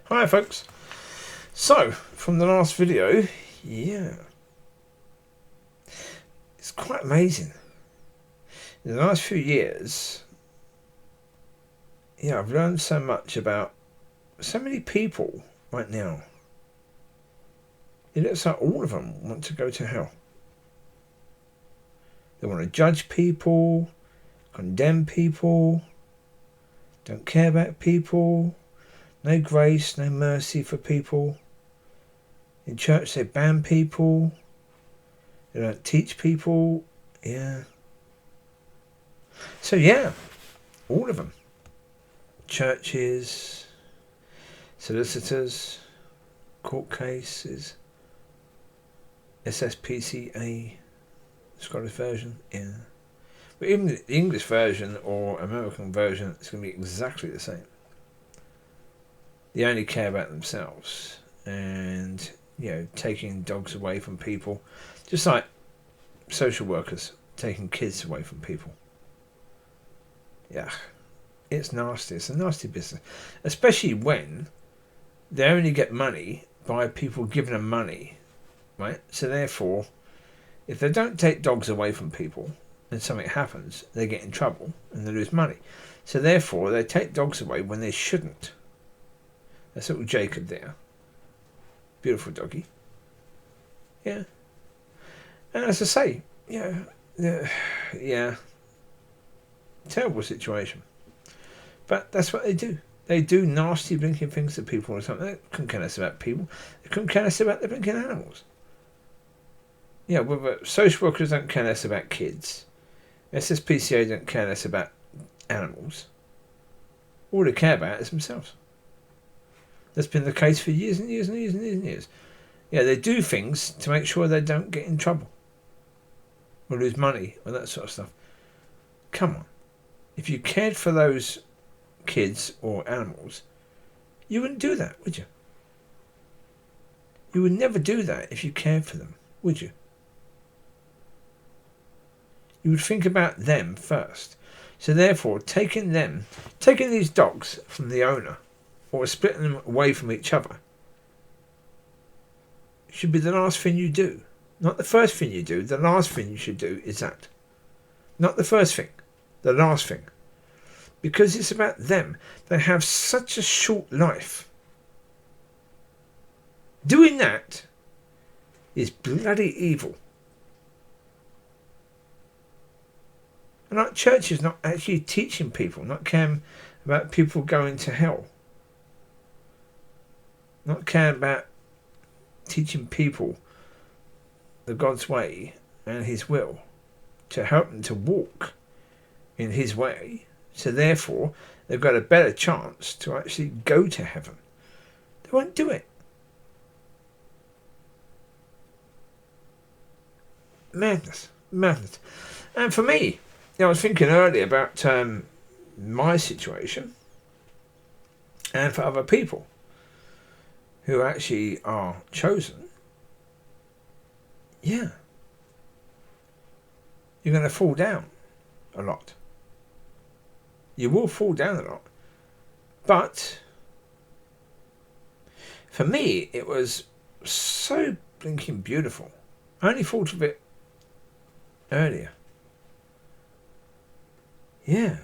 Hi folks. So, from the last video, yeah, it's quite amazing. In the last few years, yeah, I've learned so much about so many people right now. It looks like all of them want to go to hell. They want to judge people, condemn people, don't care about people, no grace, no mercy for people. In church they ban people, they don't teach people, yeah. So yeah, all of them. Churches, solicitors, court cases, SSPCA, Scottish version, yeah. But even the English version or American version, it's going to be exactly the same. They only care about themselves and, taking dogs away from people, just like social workers taking kids away from people. Yeah, it's nasty. It's a nasty business, especially when they only get money by people giving them money, right? So therefore, if they don't take dogs away from people and something happens, they get in trouble and they lose money. So therefore, they take dogs away when they shouldn't. That's little Jacob there. Beautiful doggy. Yeah. And as I say, yeah. Terrible situation. But that's what they do. They do nasty blinking things to people or something. They couldn't care less about people. They couldn't care less about the blinking animals. Yeah, but social workers don't care less about kids. SSPCA don't care less about animals. All they care about is themselves. That's been the case for years and years and years and years and years. Yeah, they do things to make sure they don't get in trouble or lose money or that sort of stuff. Come on. If you cared for those kids or animals, you wouldn't do that, would you? You would never do that if you cared for them, would you? You would think about them first. So therefore, taking these dogs from the owner or splitting them away from each other should be the last thing you do. Not the first thing you do. The last thing you should do is that. Not the first thing. The last thing. Because it's about them. They have such a short life. Doing that is bloody evil. And like church is not actually teaching people, not caring about people going to hell. Not caring about teaching people the God's way and His will to help them to walk in His way. So therefore, they've got a better chance to actually go to heaven. They won't do it. Madness. Madness. And for me, I was thinking earlier about my situation and for other people who actually are chosen. Yeah. You're going to fall down a lot. You will fall down a lot. But for me, it was so blinking beautiful. I only thought of it earlier. Yeah.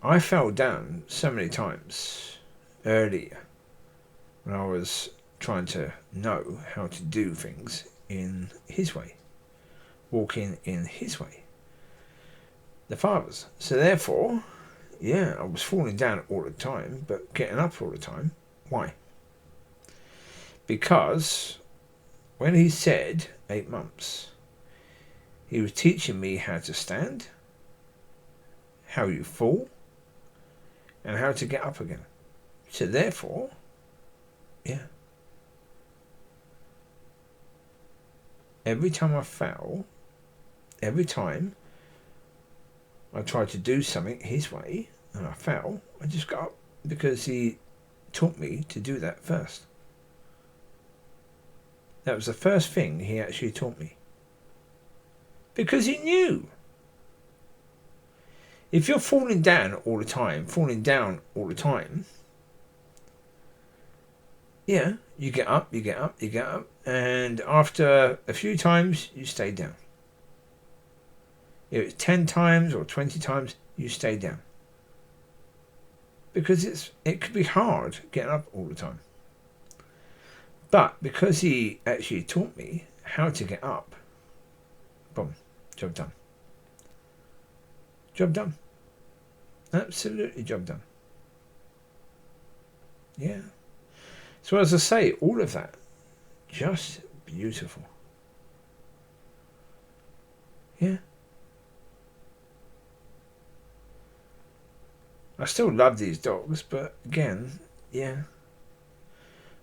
I fell down so many times earlier when I was trying to know how to do things in His way. Walking in His way. The Father's. So therefore, yeah, I was falling down all the time, but getting up all the time. Why? Because when He said 8 months, He was teaching me how to stand, how you fall, and how to get up again. So therefore, yeah. Every time I fell, every time I tried to do something His way and I fell, I just got up because He taught me to do that first. That was the first thing He actually taught me. Because He knew. If you're falling down all the time, Yeah, you get up, you get up, you get up, and after a few times, you stay down. If it's 10 times or 20 times, you stay down. Because it could be hard getting up all the time. But because he actually taught me how to get up, boom, job done. Job done. Absolutely job done. Yeah. So as I say, all of that, just beautiful. Yeah. I still love these dogs, but again, yeah,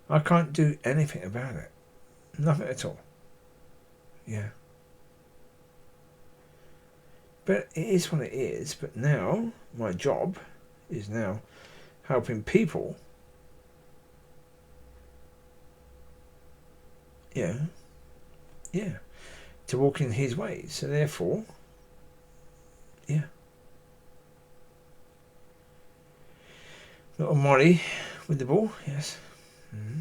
I can't do anything about it. Nothing at all. Yeah. But it is what it is. But now, my job is now helping people. Yeah. Yeah. To walk in his ways. So therefore, yeah. Little Molly with the ball, yes. Mm-hmm.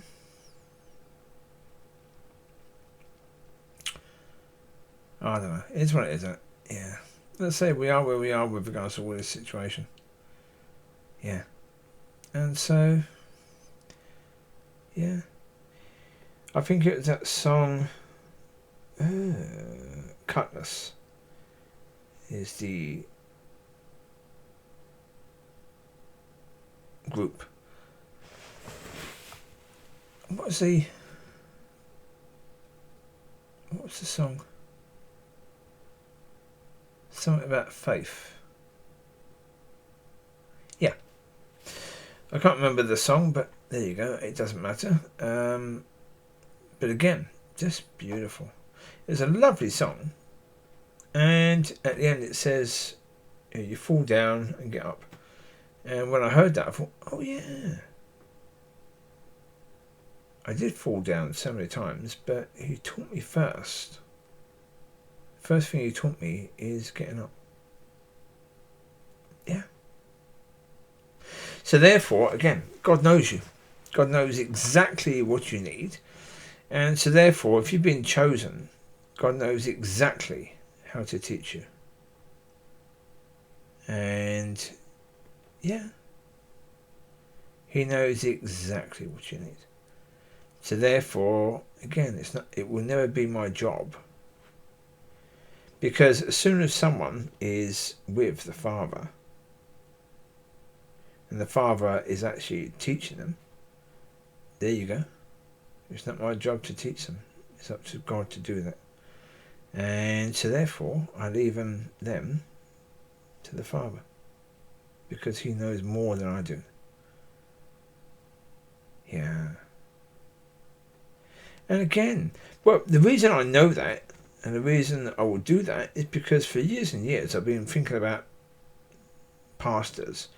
I don't know. It's what it is, isn't it? Yeah. Let's say we are where we are with regards to all this situation. Yeah. And so, yeah. I think it was that song, Cutlass, is the group. What was the song? Something about faith. Yeah. I can't remember the song, but there you go. It doesn't matter. But again, just beautiful. It's a lovely song. And at the end it says, you fall down and get up. And when I heard that, I thought, oh yeah. I did fall down so many times, but he taught me first. First thing he taught me is getting up. Yeah. So therefore, again, God knows you. God knows exactly what you need. And so therefore, if you've been chosen, God knows exactly how to teach you. And yeah, he knows exactly what you need. So therefore, again, it will never be my job. Because as soon as someone is with the Father, and the Father is actually teaching them, there you go. It's not my job to teach them. It's up to God to do that. And so therefore, I leave them to the Father. Because he knows more than I do. Yeah. And again, well, the reason I know that, and the reason I will do that, is because for years and years I've been thinking about pastors,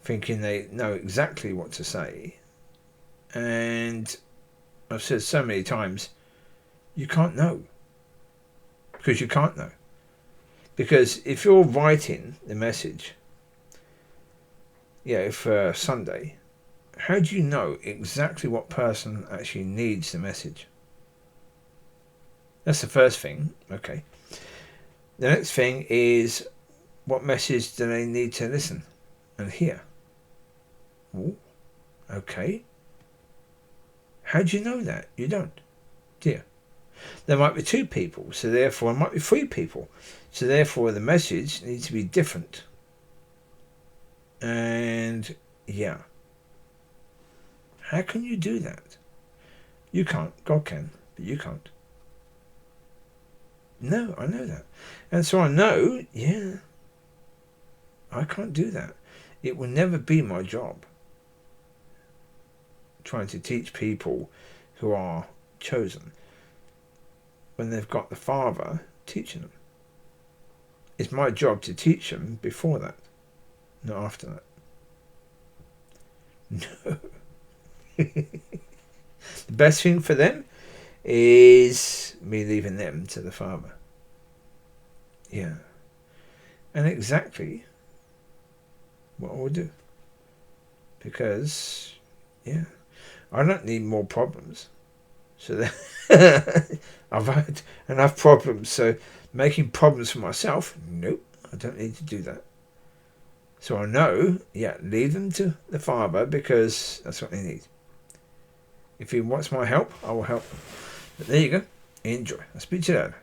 thinking they know exactly what to say. And I've said so many times, you can't know. Because you can't know. Because if you're writing the message, for Sunday, how do you know exactly what person actually needs the message? That's the first thing. Okay. The next thing is, what message do they need to listen and hear? Ooh, okay. How do you know that? You don't, do you? There might be two people, so therefore there might be three people. So therefore the message needs to be different. And yeah. How can you do that? You can't. God can, but you can't. No, I know that. And so I know, I can't do that. It will never be my job. Trying to teach people who are chosen when they've got the Father teaching them. It's my job to teach them before that, not after that. No. The best thing for them is me leaving them to the Father. Yeah. And exactly what I will do. Because, I don't need more problems. So that I've had enough problems. So making problems for myself, nope, I don't need to do that. So I know, yeah, leave them to the Father because that's what they need. If he wants my help, I will help him. But there you go. Enjoy. I'll speak to you later.